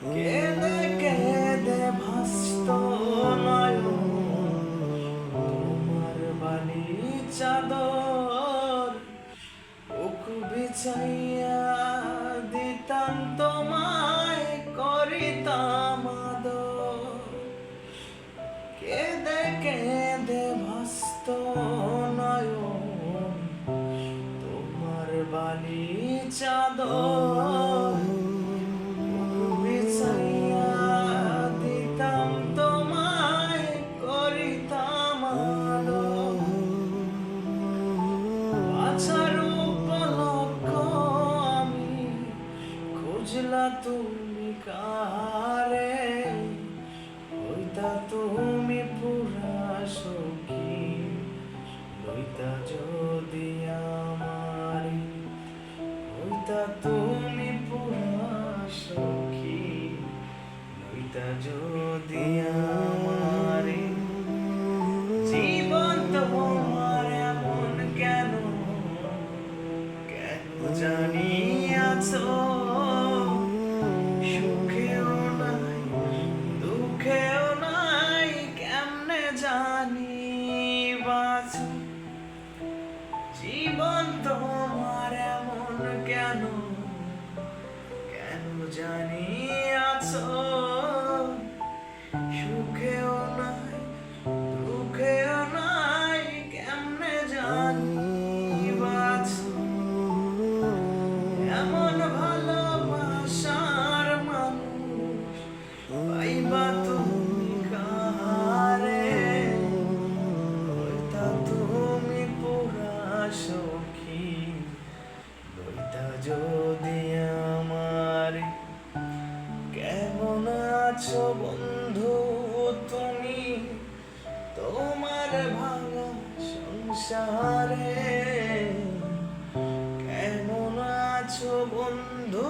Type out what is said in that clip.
কেঁদে কেঁদে ভাসত নয়ন, তোমার বালি চাদর বুক বিছাইয়া দিতাম তোমায়, করিতাম আদর। কেঁদে কেঁদে ভাসত নয়ন, তোমার বালি চাদর বুক বিছাইয়া দিতাম তোমায়, করিতাম আদর। বাছার উপলক্ষ আমি খুঁজলা তুমি কারে, হইতা তুমি পুরা সখী, লইতা যদি আমারে। হইতা তুমি পুরা সখী, লইতা যদি আমারে। জীবন তোমার এমন কেন, কেন জানি আছো, সুখেও নাই দুঃখেও নাই, কেমনে জানি বাঁচো। জীবন তোমার এমন কেন, কেন জানি আছো, সুখেও নাই দুঃখেও নাই, কেমনে জানি বাঁচো। এমন ভালোবাসার মানুষ পাইবা তুমি কারে, হইতা তুমি পুরা সখী, লইতা যদি আমারে। কেমন আছো বন্ধু তুমি, তোমার ভাঙা সংসারে? কেমন আছো বন্ধু